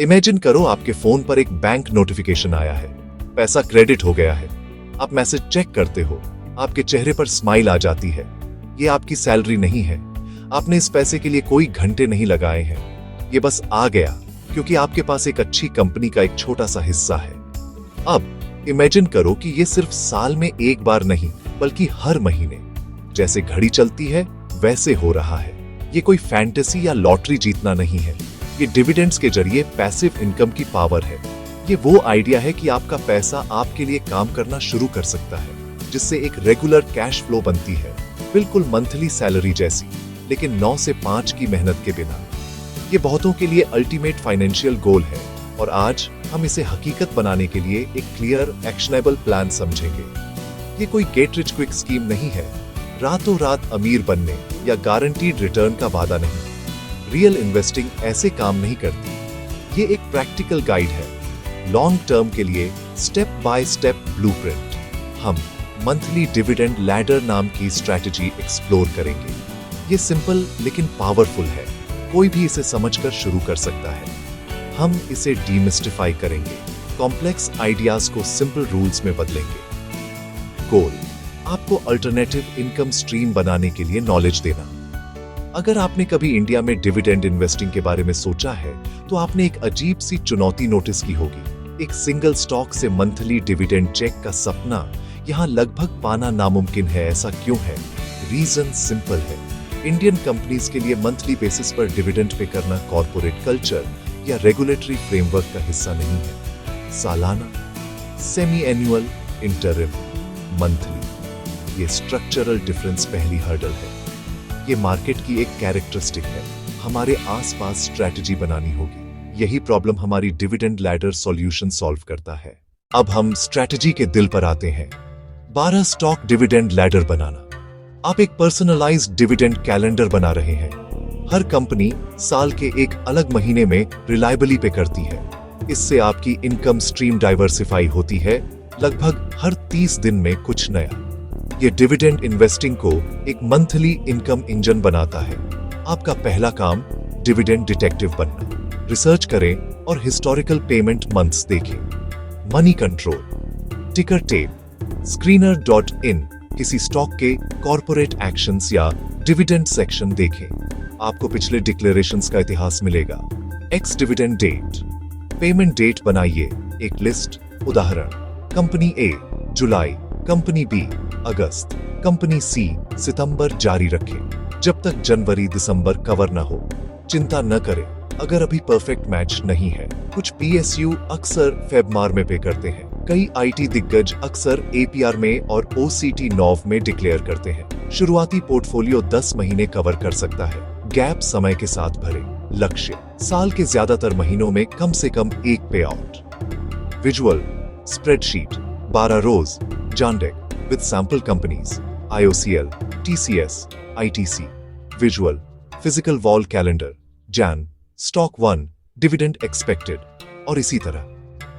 Imagine करो आपके phone पर एक बैंक नोटिफिकेशन आया है, पैसा क्रेडिट हो गया है। आप मैसेज चेक करते हो, आपके चेहरे पर स्माइल आ जाती है। ये आपकी सैलरी नहीं है, आपने इस पैसे के लिए कोई घंटे नहीं लगाए हैं। ये बस आ गया क्योंकि आपके पास एक अच्छी कंपनी का एक छोटा सा हिस्सा है। अब इमेजिन करो कि ये सिर्फ साल में एक बार नहीं बल्कि हर महीने, जैसे घड़ी चलती है वैसे हो रहा है। ये कोई फैंटेसी या लॉटरी जीतना नहीं है, ये डिविडेंड्स के जरिए पैसिव इनकम की पावर है। ये वो आइडिया है कि आपका पैसा आपके लिए काम करना शुरू कर सकता है, जिससे एक रेगुलर कैश फ्लो बनती है, बिल्कुल मंथली सैलरी जैसी, लेकिन 9 से 5 की मेहनत के बिना। ये बहुतों के लिए अल्टीमेट फाइनेंशियल गोल है और आज हम इसे हकीकत बनाने के लिए एक क्लियर एक्शनेबल प्लान समझेंगे। ये कोई गेट रिच क्विक स्कीम नहीं है, रातों रात अमीर बनने या गारंटीड रिटर्न का वादा नहीं। रियल इन्वेस्टिंग ऐसे काम नहीं करती। ये एक प्रैक्टिकल गाइड है, लॉन्ग टर्म के लिए स्टेप बाय स्टेप ब्लूप्रिंट। हम मंथली डिविडेंड लैडर नाम की स्ट्रैटेजी एक्सप्लोर करेंगे। ये सिंपल लेकिन पावरफुल है, कोई भी इसे समझकर शुरू कर सकता है। हम इसे डीमिस्टिफाई करेंगे, कॉम्प्लेक्स आइडियाज को सिंपल रूल्स में बदलेंगे। गोल, आपको अल्टरनेटिव इनकम स्ट्रीम बनाने के लिए नॉलेज देना। अगर आपने कभी इंडिया में डिविडेंड इन्वेस्टिंग के बारे में सोचा है तो आपने एक अजीब सी चुनौती नोटिस की होगी। एक सिंगल स्टॉक से मंथली डिविडेंड चेक का सपना यहाँ लगभग पाना नामुमकिन है। ऐसा क्यों है? रीजन सिंपल है, इंडियन कंपनीज के लिए मंथली बेसिस पर डिविडेंड पे करना कॉर्पोरेट कल्चर या रेगुलेटरी फ्रेमवर्क का हिस्सा नहीं है। सालाना, सेमी एनुअल, इंटरिम, मंथली, ये स्ट्रक्चरल डिफरेंस पहली हर्डल है। ये मार्केट की एक कैरेक्टरिस्टिक है, हमारे आसपास स्ट्रैटेजी बनानी होगी। यही प्रॉब्लम हमारी डिविडेंड लैडर सॉल्यूशन सॉल्व करता है। अब हम स्ट्रैटेजी के दिल पर आते हैं, 12 स्टॉक डिविडेंड लैडर बनाना। आप एक पर्सनलाइज्ड डिविडेंड कैलेंडर बना रहे हैं। हर कंपनी साल के एक अलग महीने में रिलायबली पे करती है। इससे आपकी इनकम स्ट्रीम डाइवर्सिफाई होती है, लगभग हर 30 दिन में कुछ नया। ये डिविडेंड इन्वेस्टिंग को एक मंथली इनकम इंजन बनाता है। आपका पहला काम डिविडेंड डिटेक्टिव बनना। रिसर्च करें और हिस्टोरिकल पेमेंट मंथ्स देखें। Moneycontrol, Tickertape, screener.in किसी स्टॉक के कॉर्पोरेट एक्शंस या डिविडेंड सेक्शन देखें। आपको पिछले डिक्लेरेशंस का इतिहास मिलेगा। Ex dividend date, payment date बनाइए एक लिस्ट। उदाहरण, कंपनी ए जुलाई, कंपनी बी अगस्त, कंपनी सी सितंबर जारी रखें जब तक जनवरी दिसंबर कवर न हो। चिंता न करें अगर अभी परफेक्ट मैच नहीं है। कुछ पीएसयू अक्सर फेब-मार में पे करते हैं। कई आईटी दिग्गज अक्सर एपीआर में और ओसीटी नॉव में डिक्लेयर करते हैं। शुरुआती पोर्टफोलियो 10 महीने कवर कर सकता है। गैप समय के साथ भरे। लक्ष्य, साल के ज्यादातर महीनों में कम से कम एक payout. Visual spreadsheet, 12 rows जानडेक with sample companies, IOCL, TCS, ITC. Visual physical wall calendar, Jan, stock 1, dividend expected और इसी तरह।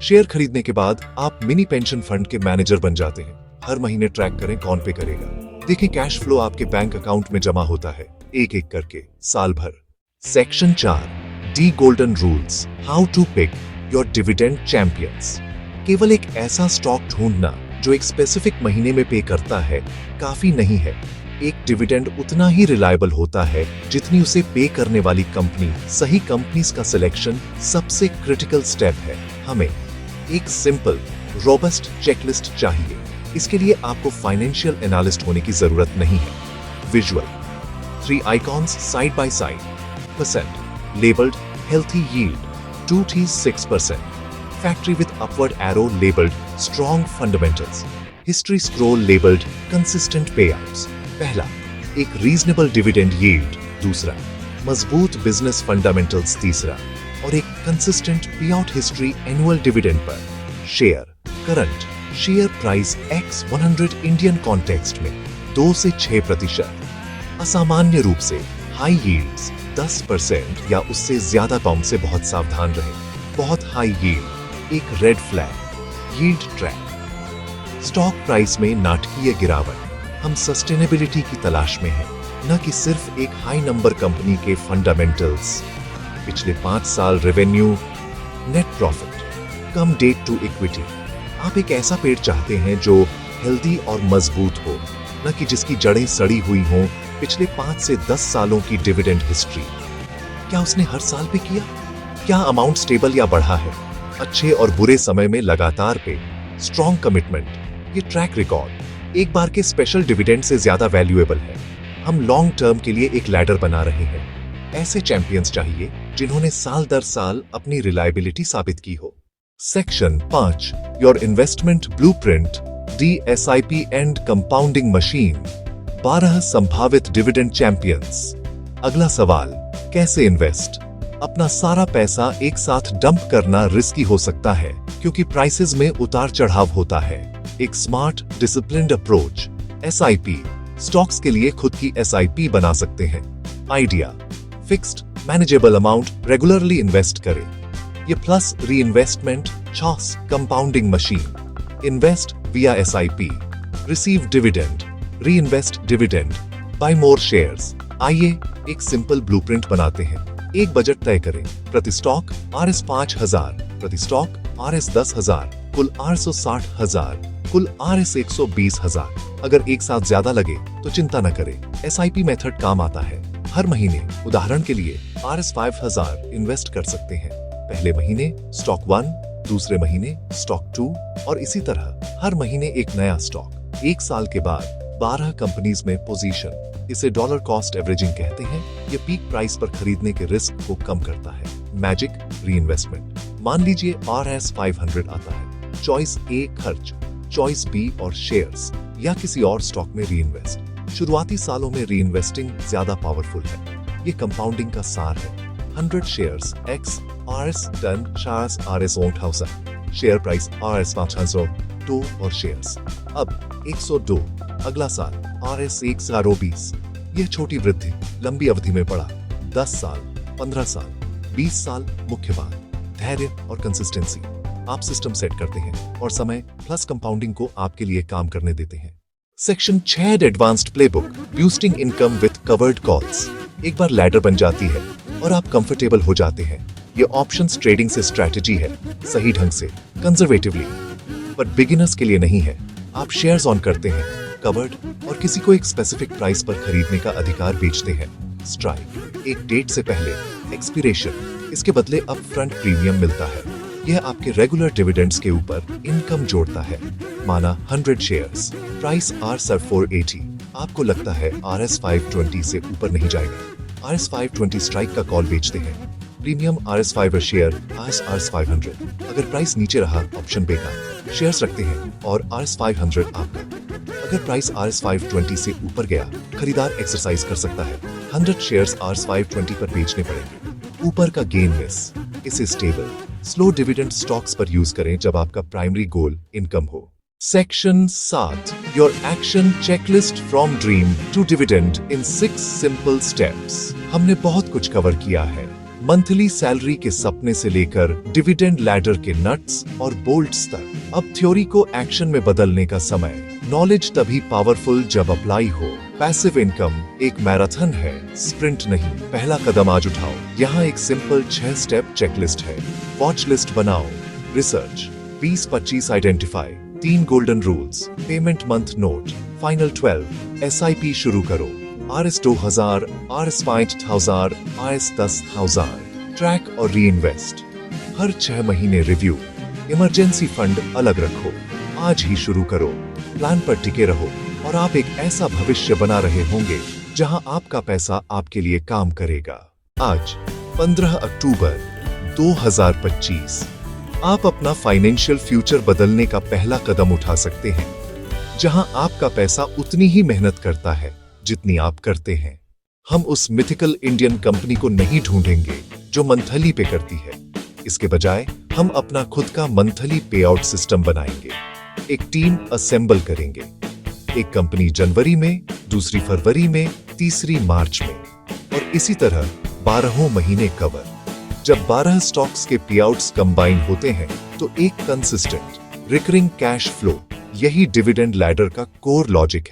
शेयर खरीदने के बाद आप मिनी पेंशन फंड के मैनेजर बन जाते हैं। हर महीने ट्रैक करें कौन पे करेगा। देखें कैश फ्लो आपके बैंक अकाउंट में जमा होता है, एक एक करके साल भर। Section 4, the golden rules, how to pick your dividend champions. केवल एक ऐसा स्टॉक ढूंढना जो एक स्पेसिफिक महीने में पे करता है काफी नहीं है। एक डिविडेंड उतना ही रिलायबल होता है जितनी उसे पे करने वाली कंपनी। सही कंपनीज का सिलेक्शन सबसे क्रिटिकल स्टेप है। हमें एक सिंपल रोबस्ट चेकलिस्ट चाहिए। इसके लिए आपको फाइनेंशियल एनालिस्ट होने की जरूरत नहीं है। Visual, 3 icons side by side, percent labelled healthy yield 2-6%, factory with upward arrow labelled strong fundamentals, history scroll labelled consistent पेआउट्स। पहला, एक रीजनेबल डिविडेंड यील्ड। दूसरा, मजबूत बिजनेस फंडामेंटल्स। तीसरा, और एक consistent payout history annual dividend per. Share, current share price X100 Indian context में 2 से 6%। असामान्य रूप से हाई यील्ड्स 10% या उससे ज्यादा कम से बहुत सावधान रहें। बहुत हाई यील्ड एक red flag. Yield track, stock price में नाटकीय गिरावट। हम सस्टेनेबिलिटी की तलाश में हैं, न कि सिर्फ एक हाई नंबर कंपनी के फंडामेंटल्स। पिछले 5 साल रेवेन्यू, नेट प्रॉफिट, कम डेट टू इक्विटी। आप एक ऐसा पेड़ चाहते हैं जो हेल्दी और मजबूत हो, न कि जिसकी जड़ें सड़ी हुई हों। पिछले 5 से 10 सालों की डिविडेंड हिस्ट्री, क्या उसने हर साल पे किया? क्या अमाउंट स्टेबल या बढ़ा है? अच्छे और बुरे समय में लगातार पे, स्ट्रॉन्ग कमिटमेंट, ये ट्रैक रिकॉर्ड एक बार के स्पेशल डिविडेंड से ज्यादा वैल्यूएबल है। हम लॉन्ग टर्म के लिए एक लैडर बना रहे हैं। ऐसे चैंपियंस चाहिए जिन्होंने साल दर साल अपनी रिलायबिलिटी साबित की हो। Section 5, your investment blueprint, DSIP and compounding machine. 12 संभावित डिविडेंड चैंपियंस। अगला सवाल, कैसे इन्वेस्ट? अपना सारा पैसा एक साथ डंप करना रिस्की हो सकता है क्योंकि प्राइसेस में उतार चढ़ाव होता है। एक smart disciplined approach, SIP, stocks के लिए खुद की SIP बना सकते हैं। Idea, fixed manageable amount regularly invest करें। ये प्लस री इन्वेस्टमेंट, चॉस कंपाउंडिंग मशीन। इन्वेस्ट विया SIP, रिसीव डिविडेंड, री इन्वेस्ट डिविडेंड, बाय मोर शेयर्स। आइए एक सिंपल ब्लूप्रिंट बनाते हैं। एक बजट तय करें। प्रति स्टॉक Rs 5,000, प्रति स्टॉक Rs 10,000, कुल Rs 60,000, कुल Rs 120,000। अगर एक साथ ज्यादा लगे तो चिंता न करें, SIP मेथड काम आता है। हर महीने उदाहरण के लिए Rs 5,000 इन्वेस्ट कर सकते हैं। पहले महीने स्टॉक 1, दूसरे महीने स्टॉक 2 और इसी तरह हर महीने एक नया स्टॉक। एक साल के बाद 12 कंपनीज में पोजीशन। इसे डॉलर कॉस्ट एवरेजिंग कहते हैं। ये पीक प्राइस पर खरीदने के रिस्क को कम करता है। मैजिक री इन्वेस्टमेंट, मान लीजिए Rs 500 आता है। चॉइस A खर्च, चॉइस B और शेयर्स या किसी और स्टॉक में री इन्वेस्ट। शुरुआती सालों में री इन्वेस्टिंग ज्यादा पावरफुल है। ये कंपाउंडिंग का सार है। 100 shares X Rs 10 shares Rs 1,000, share price Rs 5,000, 2 और शेयर्स अब 102। अगला साल Rs 1,020। यह छोटी वृद्धि लंबी अवधि में बढ़ा। 10 साल, 15 साल, 20 साल। मुख्य बात, धैर्य और कंसिस्टेंसी। आप सिस्टम सेट करते हैं और समय प्लस कंपाउंडिंग को आपके लिए काम करने देते हैं। Section 6, advanced playbook, boosting income with covered calls. एक बार लैडर बन जाती है और आप कंफर्टेबल हो जाते हैं। ये ऑप्शंस ट्रेडिंग से स्ट्रैटेजी है, सही ढंग से, कंजर्वेटिवली, पर बिगिनर्स के लिए नहीं है। आप शेयर्स ऑन करते हैं, कवर्ड, और किसी को एक स्पेसिफिक प्राइस पर खरीदने का अधिकार बेचते हैं। स्ट्राइक, एक डेट से पहले, एक्सपिरेशन, इसके बदले अप फ्रंट प्रीमियम मिलता है। यह आपके रेगुलर डिविडेंड्स के ऊपर इनकम जोड़ता है। माना 100 शेयर्स, प्राइस Rs 480। आपको लगता है Rs 520 से ऊपर नहीं जाएगा। Rs 520 स्ट्राइक का कॉल बेचते हैं। Premium Rs 5 share Rs 500। अगर प्राइस नीचे रहा, ऑप्शन बेकार, शेयर्स रखते हैं और Rs 500 आपका। अगर प्राइस Rs 520 से ऊपर गया, खरीदार एक्सरसाइज कर सकता है। 100 शेयर्स Rs 520 पर बेचने पड़ेंगे। ऊपर का गेन मिस। इसे स्टेबल, स्लो डिविडेंड स्टॉक्स पर यूज करें जब आपका प्राइमरी गोल इनकम हो। Section 7, your action checklist from dream to dividend in 6 simple steps. हमने बहुत कुछ कवर किया है। मंथली सैलरी के सपने से लेकर डिविडेंड लैडर के नट्स और बोल्ट्स तक। अब थ्योरी को एक्शन में बदलने का समय। नॉलेज तभी पावरफुल जब अप्लाई हो। पैसिव इनकम एक मैराथन है, स्प्रिंट नहीं। पहला कदम आज उठाओ। यहाँ एक सिंपल 6 स्टेप चेकलिस्ट है। वॉच लिस्ट बनाओ। Research 20-25 identify. 3 golden rules. Payment month note. Final 12। SIP शुरू करो। Rs 2,000, Rs 5,000, Rs 10,000। ट्रैक और री इन्वेस्ट। हर 6 महीने रिव्यू। इमरजेंसी फंड अलग रखो। आज ही शुरू करो। प्लान पर टिके रहो और आप एक ऐसा भविष्य बना रहे होंगे जहां आपका पैसा आपके लिए काम करेगा। आज 15 अक्टूबर 2025 आप अपना फाइनेंशियल फ्यूचर बदलने का पहला कदम उठा सकते हैं, जहां आपका पैसा उतनी ही मेहनत करता है जितनी आप करते हैं। हम उस मिथिकल इंडियन कंपनी को नहीं ढूंढेंगे जो मंथली पे करती है। इसके बजाय हम अपना खुद का मंथली पे आउट सिस्टम बनाएंगे। एक टीम असेंबल करेंगे। एक कंपनी जनवरी में, दूसरी फरवरी में, तीसरी मार्च में, और इसी तरह 12 महीने कवर। जब 12 स्टॉक्स के पे आउट्स कंबाइन होते हैं तो एक कंसिस्टेंट रिकरिंग कैश फ्लो, यही डिविडेंड लैडर का कोर लॉजिक है।